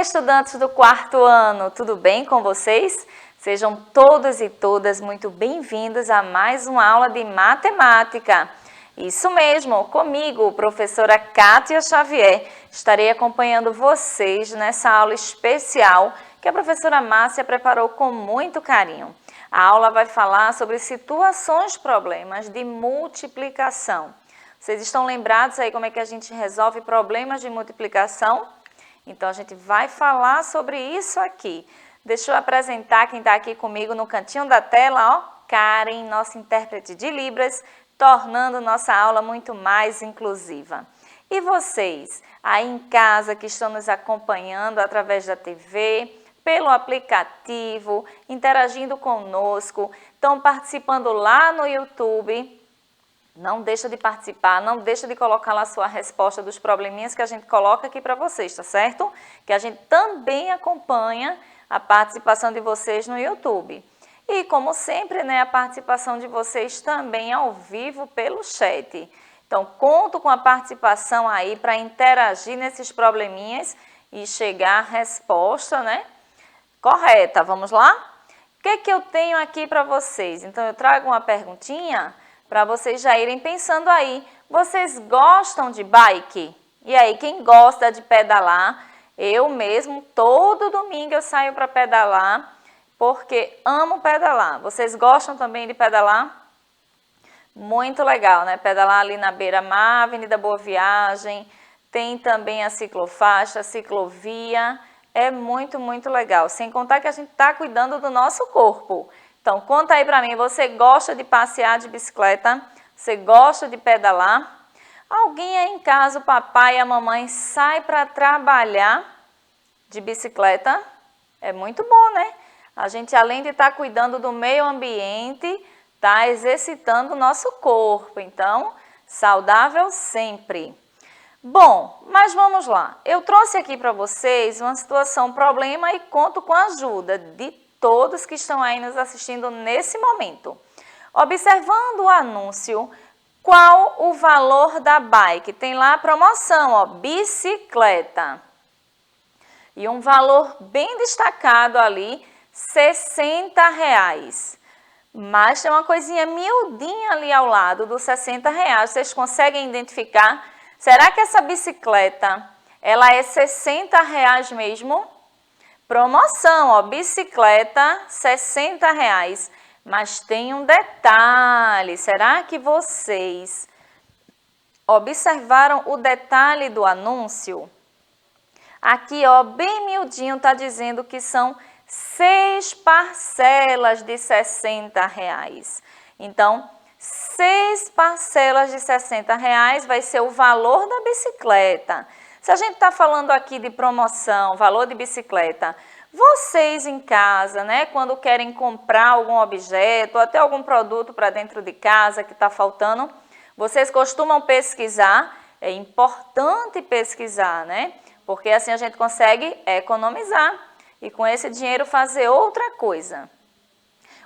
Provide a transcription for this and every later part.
estudantes do quarto ano, tudo bem com vocês? Sejam todos e todas muito bem-vindos a mais uma aula de matemática. Isso mesmo, comigo, professora Kátia Xavier, estarei acompanhando vocês nessa aula especial que a professora Márcia preparou com muito carinho. A aula vai falar sobre situações, problemas de multiplicação. Vocês estão lembrados aí como é que a gente resolve problemas de multiplicação? Então, a gente vai falar sobre isso aqui. Deixa eu apresentar quem está aqui comigo no cantinho da tela, ó, Karen, nossa intérprete de Libras, tornando nossa aula muito mais inclusiva. E vocês, aí em casa que estão nos acompanhando através da TV, pelo aplicativo, interagindo conosco, estão participando lá no YouTube. Não deixa de participar, não deixa de colocar lá a sua resposta dos probleminhas que a gente coloca aqui para vocês, tá certo? Que a gente também acompanha a participação de vocês no YouTube. E como sempre, né, a participação de vocês também ao vivo pelo chat. Então, conto com a participação aí para interagir nesses probleminhas e chegar à resposta, né, correta. Vamos lá? O que é que eu tenho aqui para vocês? Então, eu trago uma perguntinha para vocês já irem pensando aí. Vocês gostam de bike? E aí, quem gosta de pedalar? Eu mesmo, todo domingo eu saio para pedalar, porque amo pedalar. Vocês gostam também de pedalar? Muito legal, né? Pedalar ali na beira-mar, Avenida Boa Viagem, tem também a ciclofaixa, a ciclovia. É muito, muito legal. Sem contar que a gente está cuidando do nosso corpo. Então, conta aí para mim, você gosta de passear de bicicleta? Você gosta de pedalar? Alguém aí em casa, o papai e a mamãe, sai para trabalhar de bicicleta? É muito bom, né? A gente, além de estar cuidando do meio ambiente, está exercitando o nosso corpo. Então, saudável sempre. Bom, mas vamos lá. Eu trouxe aqui para vocês uma situação, problema e conto com a ajuda de todos que estão aí nos assistindo nesse momento. Observando o anúncio, qual o valor da bike? Tem lá a promoção, ó, bicicleta. E um valor bem destacado ali, R$60. Mas tem uma coisinha miudinha ali ao lado dos R$60. Vocês conseguem identificar? Será que essa bicicleta, ela é R$60 mesmo? Promoção, ó, bicicleta, R$60. Mas tem um detalhe, será que vocês observaram o detalhe do anúncio? Aqui, ó, bem miudinho, tá dizendo que são 6 parcelas de R$60. Então, 6 parcelas de R$60 vai ser o valor da bicicleta. Se a gente está falando aqui de promoção, valor de bicicleta, vocês em casa, né, quando querem comprar algum objeto, ou até algum produto para dentro de casa que está faltando, vocês costumam pesquisar? É importante pesquisar, né? Porque assim a gente consegue economizar e com esse dinheiro fazer outra coisa.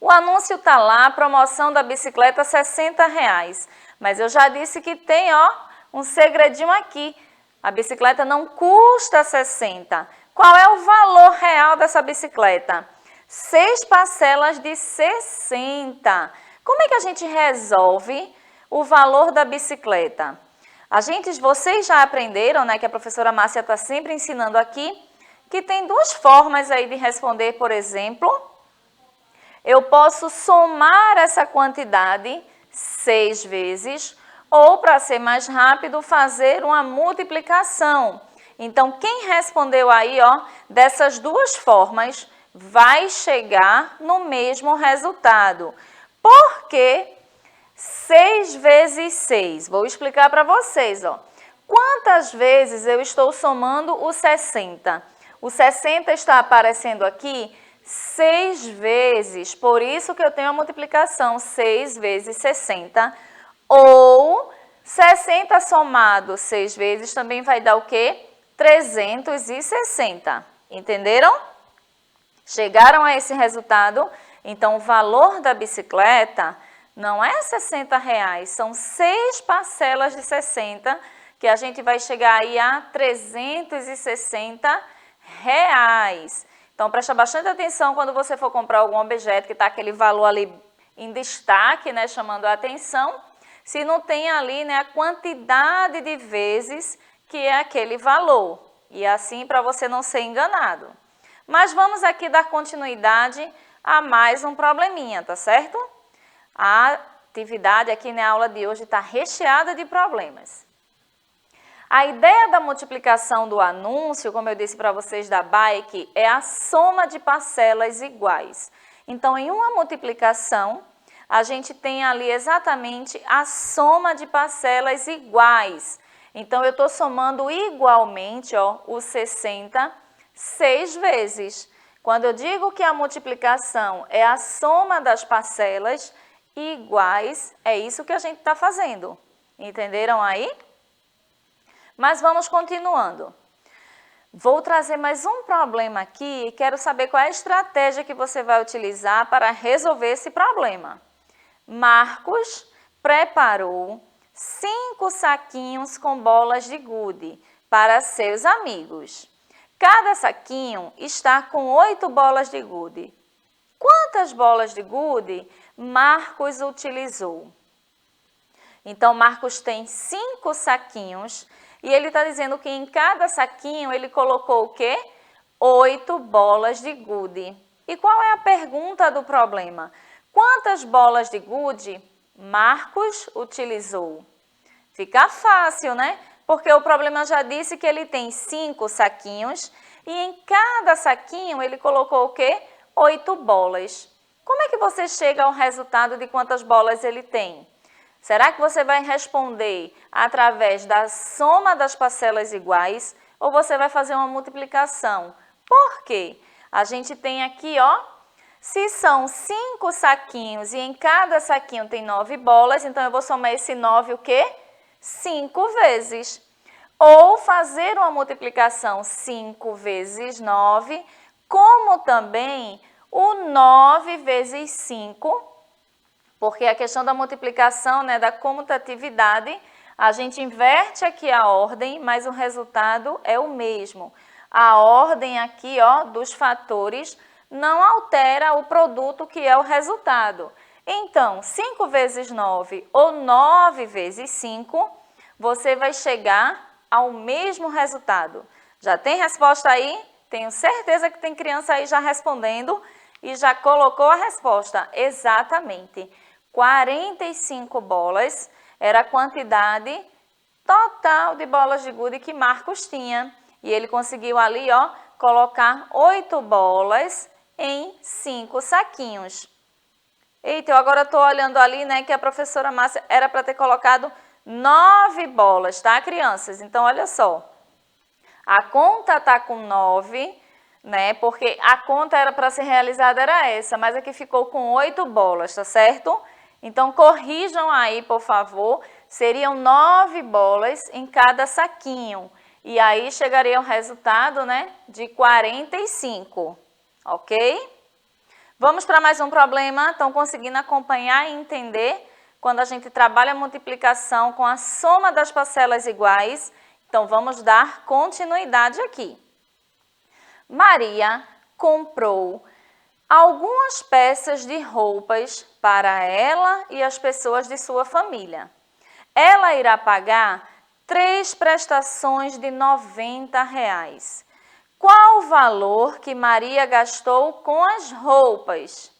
O anúncio está lá, promoção da bicicleta R$60. Mas eu já disse que tem, ó, um segredinho aqui. A bicicleta não custa 60. Qual é o valor real dessa bicicleta? 6 parcelas de 60. Como é que a gente resolve o valor da bicicleta? Vocês já aprenderam, né, que a professora Márcia está sempre ensinando aqui, que tem duas formas aí de responder, por exemplo. Eu posso somar essa quantidade 6 vezes, ou, para ser mais rápido, fazer uma multiplicação. Então, quem respondeu aí, ó, dessas duas formas, vai chegar no mesmo resultado. Por que 6 vezes 6? Vou explicar para vocês, ó. Quantas vezes eu estou somando o 60? O 60 está aparecendo aqui 6 vezes, por isso que eu tenho a multiplicação 6 vezes 60, ou 60 somado 6 vezes também vai dar o quê? 360. Entenderam? Chegaram a esse resultado? Então, o valor da bicicleta não é R$60, são 6 parcelas de 60, que a gente vai chegar aí a R$360. reais. Então, presta bastante atenção quando você for comprar algum objeto que está aquele valor ali em destaque, né, chamando a atenção, se não tem ali, né, a quantidade de vezes que é aquele valor. E assim, para você não ser enganado. Mas vamos aqui dar continuidade a mais um probleminha, tá certo? A atividade aqui na aula de hoje está recheada de problemas. A ideia da multiplicação do anúncio, como eu disse para vocês da bike, é a soma de parcelas iguais. Então, em uma multiplicação, a gente tem ali exatamente a soma de parcelas iguais. Então, eu estou somando igualmente, ó, o 60 6 vezes. Quando eu digo que a multiplicação é a soma das parcelas iguais, é isso que a gente está fazendo. Entenderam aí? Mas vamos continuando. Vou trazer mais um problema aqui e quero saber qual é a estratégia que você vai utilizar para resolver esse problema. Marcos preparou 5 saquinhos com bolas de gude para seus amigos. Cada saquinho está com 8 bolas de gude. Quantas bolas de gude Marcos utilizou? Então, Marcos tem 5 saquinhos e ele está dizendo que em cada saquinho ele colocou o quê? 8 bolas de gude. E qual é a pergunta do problema? Quantas bolas de gude Marcos utilizou? Fica fácil, né? Porque o problema já disse que ele tem 5 saquinhos e em cada saquinho ele colocou o quê? 8 bolas. Como é que você chega ao resultado de quantas bolas ele tem? Será que você vai responder através da soma das parcelas iguais ou você vai fazer uma multiplicação? Por quê? A gente tem aqui, ó, se são 5 saquinhos e em cada saquinho tem 9 bolas, então eu vou somar esse 9 o quê? 5 vezes. Ou fazer uma multiplicação 5 vezes 9, como também o 9 vezes 5, porque a questão da multiplicação, né, da comutatividade, a gente inverte aqui a ordem, mas o resultado é o mesmo. A ordem aqui, ó, dos fatores não altera o produto que é o resultado. Então, 5 vezes 9 ou 9 vezes 5, você vai chegar ao mesmo resultado. Já tem resposta aí? Tenho certeza que tem criança aí já respondendo e já colocou a resposta. Exatamente. 45 bolas era a quantidade total de bolas de gude que Marcos tinha. E ele conseguiu ali, ó, colocar 8 bolas em 5 saquinhos. Eita, eu agora estou olhando ali, né, que a professora Márcia era para ter colocado 9 bolas, tá, crianças? Então, olha só. A conta está com 9, né, porque a conta era para ser realizada era essa, mas aqui ficou com 8 bolas, tá certo? Então, corrijam aí, por favor, seriam 9 bolas em cada saquinho. E aí chegaria o resultado, né, de 45, ok? Vamos para mais um problema. Estão conseguindo acompanhar e entender quando a gente trabalha a multiplicação com a soma das parcelas iguais? Então, vamos dar continuidade aqui. Maria comprou algumas peças de roupas para ela e as pessoas de sua família. Ela irá pagar 3 prestações de R$90. Qual o valor que Maria gastou com as roupas?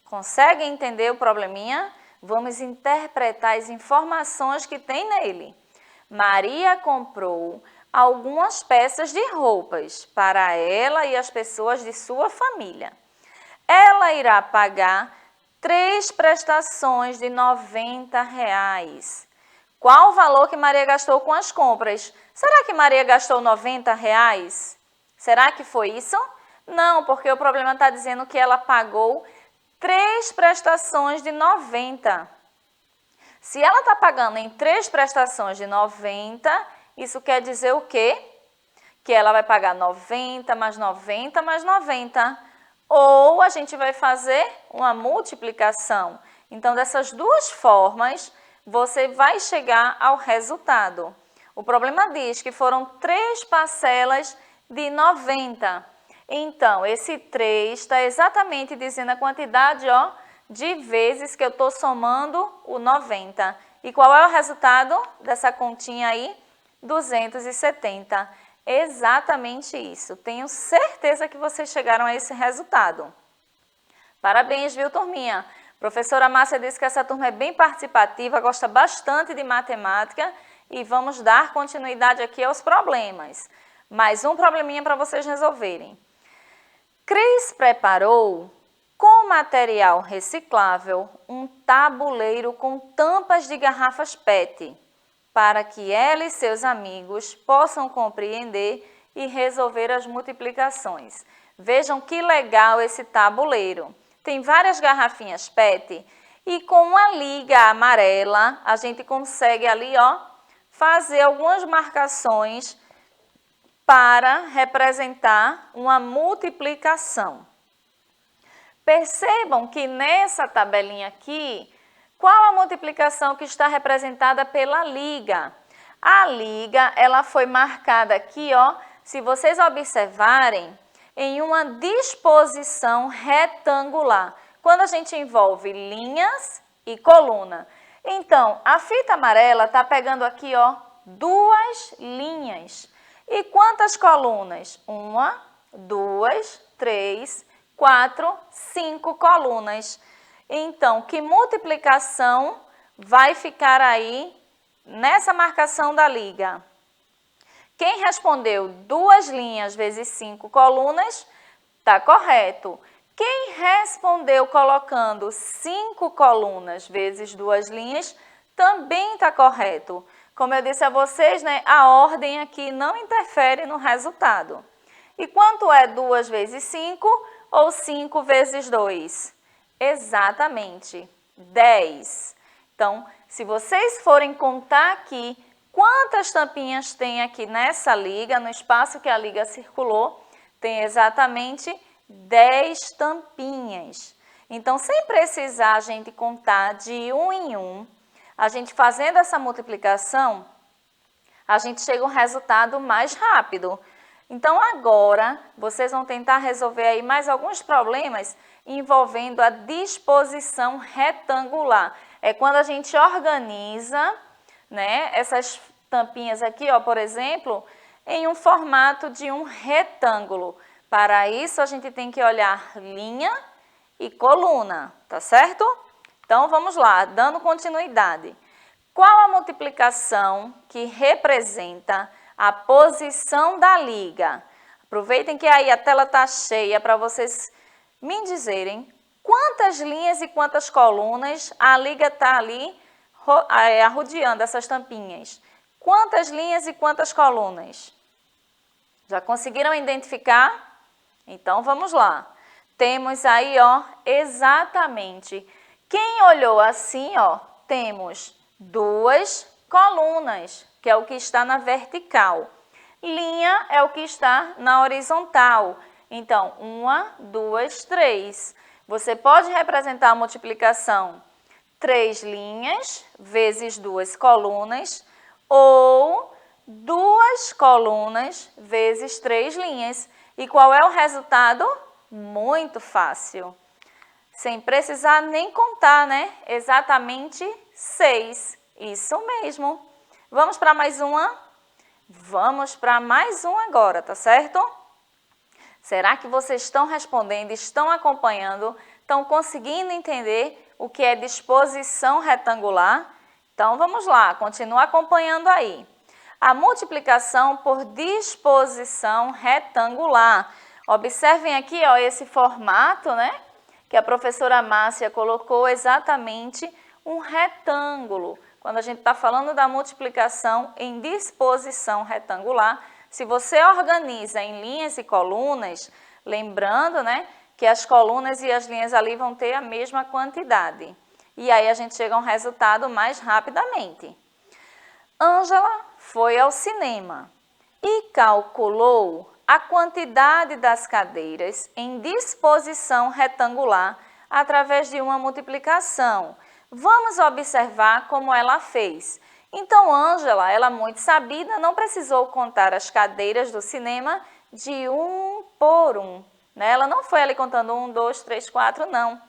Conseguem entender o probleminha? Vamos interpretar as informações que tem nele. Maria comprou algumas peças de roupas para ela e as pessoas de sua família. Ela irá pagar 3 prestações de R$90. Qual o valor que Maria gastou com as compras? Será que Maria gastou R$90? Será que foi isso? Não, porque o problema está dizendo que ela pagou 3 prestações de 90. Se ela está pagando em 3 prestações de 90, isso quer dizer o quê? Que ela vai pagar 90 mais 90 mais 90. Ou a gente vai fazer uma multiplicação. Então, dessas duas formas, você vai chegar ao resultado. O problema diz que foram 3 parcelas de 90. Então, esse 3 está exatamente dizendo a quantidade, ó, de vezes que eu estou somando o 90. E qual é o resultado dessa continha aí? 270. Exatamente isso. Tenho certeza que vocês chegaram a esse resultado. Parabéns, viu, turminha? Professora Márcia disse que essa turma é bem participativa, gosta bastante de matemática e vamos dar continuidade aqui aos problemas. Mais um probleminha para vocês resolverem. Cris preparou, com material reciclável, um tabuleiro com tampas de garrafas PET, para que ela e seus amigos possam compreender e resolver as multiplicações. Vejam que legal esse tabuleiro. Tem várias garrafinhas PET e com uma liga amarela a gente consegue ali, ó, fazer algumas marcações para representar uma multiplicação. Percebam que nessa tabelinha aqui, qual a multiplicação que está representada pela liga? A liga, ela foi marcada aqui, ó, se vocês observarem, em uma disposição retangular. Quando a gente envolve linhas e coluna. Então, a fita amarela está pegando aqui, ó, duas linhas. E quantas colunas? 1, 2, 3, 4, 5 colunas. Então, que multiplicação vai ficar aí nessa marcação da liga? Quem respondeu 2 linhas vezes 5 colunas, está correto. Quem respondeu colocando 5 colunas vezes 2 linhas, também está correto. Como eu disse a vocês, né, a ordem aqui não interfere no resultado. E quanto é 2 vezes 5 ou 5 vezes 2? Exatamente, 10. Então, se vocês forem contar aqui quantas tampinhas tem aqui nessa liga, no espaço que a liga circulou, tem exatamente 10 tampinhas. Então, sem precisar a gente contar de um em um, a gente fazendo essa multiplicação, a gente chega a um resultado mais rápido. Então, agora, vocês vão tentar resolver aí mais alguns problemas envolvendo a disposição retangular. É quando a gente organiza, né, essas tampinhas aqui, ó, por exemplo, em um formato de um retângulo. Para isso, a gente tem que olhar linha e coluna, tá certo? Então, vamos lá, dando continuidade. Qual a multiplicação que representa a posição da liga? Aproveitem que aí a tela está cheia para vocês me dizerem quantas linhas e quantas colunas a liga está ali arrodeando essas tampinhas. Quantas linhas e quantas colunas? Já conseguiram identificar? Então, vamos lá. Temos aí, ó, exatamente. Quem olhou assim, ó, temos 2 colunas, que é o que está na vertical. Linha é o que está na horizontal. Então, 1, 2, 3. Você pode representar a multiplicação 3 linhas vezes 2 colunas ou 2 colunas vezes 3 linhas. E qual é o resultado? Muito fácil. Sem precisar nem contar, né? Exatamente 6. Isso mesmo. Vamos para mais uma? Vamos para mais um agora, tá certo? Será que vocês estão respondendo, estão acompanhando, estão conseguindo entender o que é disposição retangular? Então, vamos lá, continua acompanhando aí. A multiplicação por disposição retangular. Observem aqui, ó, esse formato, né? Que a professora Márcia colocou exatamente um retângulo. Quando a gente está falando da multiplicação em disposição retangular, se você organiza em linhas e colunas, lembrando, né, que as colunas e as linhas ali vão ter a mesma quantidade. E aí a gente chega a um resultado mais rapidamente. Ângela foi ao cinema e calculou a quantidade das cadeiras em disposição retangular através de uma multiplicação. Vamos observar como ela fez. Então, Ângela, ela muito sabida, não precisou contar as cadeiras do cinema de 1 por 1. Né? Ela não foi ali contando 1, 2, 3, 4, não.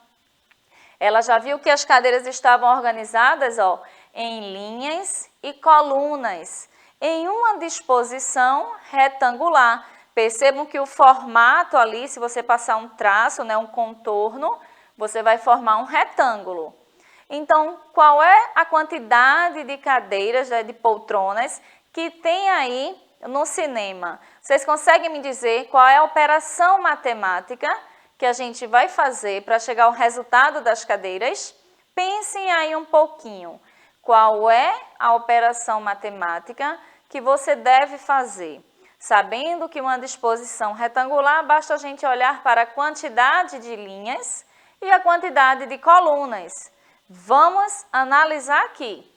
Ela já viu que as cadeiras estavam organizadas, ó, em linhas e colunas, em uma disposição retangular. Percebam que o formato ali, se você passar um traço, né, um contorno, você vai formar um retângulo. Então, qual é a quantidade de cadeiras, né, de poltronas que tem aí no cinema? Vocês conseguem me dizer qual é a operação matemática que a gente vai fazer para chegar ao resultado das cadeiras? Pensem aí um pouquinho. Qual é a operação matemática que você deve fazer? Sabendo que uma disposição retangular, basta a gente olhar para a quantidade de linhas e a quantidade de colunas. Vamos analisar aqui.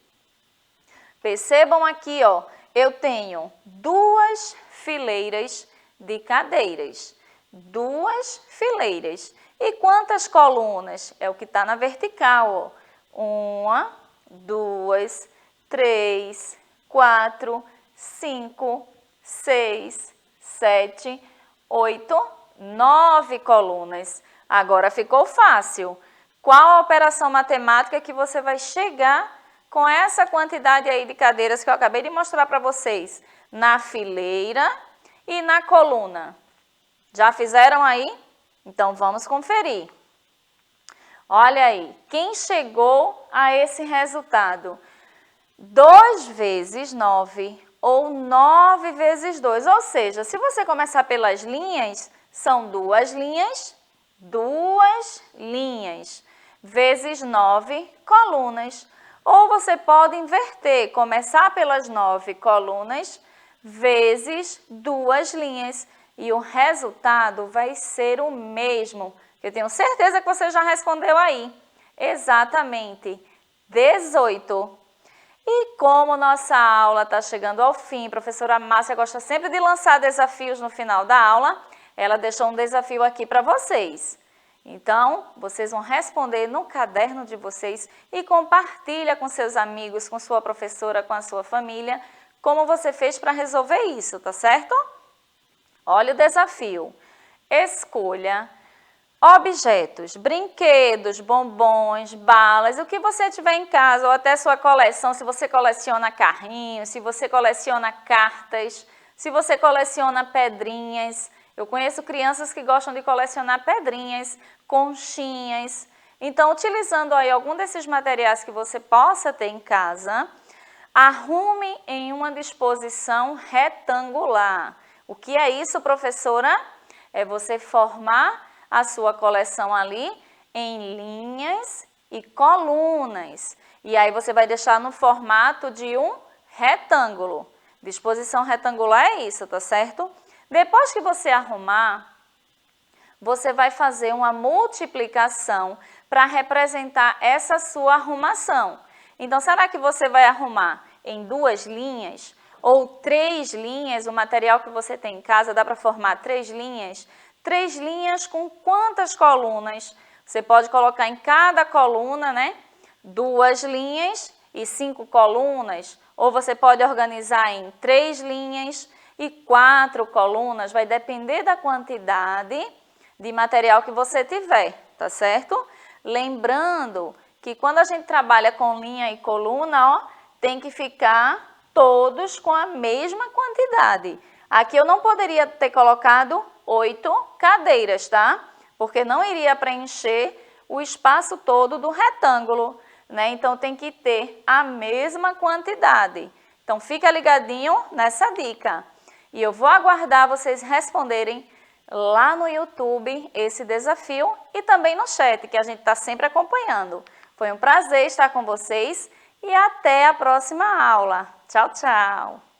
Percebam aqui, ó, eu tenho 2 fileiras de cadeiras. 2 fileiras. E quantas colunas? É o que está na vertical, ó. 1, 2, 3, 4, 5, 6, 7, 8, 9 colunas. Agora ficou fácil. Qual a operação matemática que você vai chegar com essa quantidade aí de cadeiras que eu acabei de mostrar para vocês? Na fileira e na coluna. Já fizeram aí? Então vamos conferir. Olha aí, quem chegou a esse resultado? 2 vezes 9 ou 9 vezes 2. Ou seja, se você começar pelas linhas, são 2 linhas, 2 linhas, vezes 9 colunas. Ou você pode inverter, começar pelas 9 colunas, vezes 2 linhas. E o resultado vai ser o mesmo. Eu tenho certeza que você já respondeu aí. Exatamente, 18. E como nossa aula está chegando ao fim, a professora Márcia gosta sempre de lançar desafios no final da aula, ela deixou um desafio aqui para vocês. Então, vocês vão responder no caderno de vocês e compartilha com seus amigos, com sua professora, com a sua família, como você fez para resolver isso, tá certo? Olha o desafio. Escolha objetos, brinquedos, bombons, balas, o que você tiver em casa ou até sua coleção, se você coleciona carrinhos, se você coleciona cartas, se você coleciona pedrinhas. Eu conheço crianças que gostam de colecionar pedrinhas, conchinhas. Então, utilizando aí algum desses materiais que você possa ter em casa, arrume em uma disposição retangular. O que é isso, professora? É você formar a sua coleção ali em linhas e colunas. E aí você vai deixar no formato de um retângulo. Disposição retangular é isso, tá certo? Depois que você arrumar, você vai fazer uma multiplicação para representar essa sua arrumação. Então, será que você vai arrumar em 2 linhas ou 3 linhas? O material que você tem em casa dá para formar 3 linhas? 3 linhas com quantas colunas? Você pode colocar em cada coluna, né? 2 linhas e 5 colunas. Ou você pode organizar em 3 linhas e 4 colunas. Vai depender da quantidade de material que você tiver, tá certo? Lembrando que quando a gente trabalha com linha e coluna, ó, tem que ficar todos com a mesma quantidade. Aqui eu não poderia ter colocado 8 cadeiras, tá? Porque não iria preencher o espaço todo do retângulo, né? Então, tem que ter a mesma quantidade. Então, fica ligadinho nessa dica. E eu vou aguardar vocês responderem lá no YouTube esse desafio e também no chat, que a gente está sempre acompanhando. Foi um prazer estar com vocês e até a próxima aula. Tchau, tchau!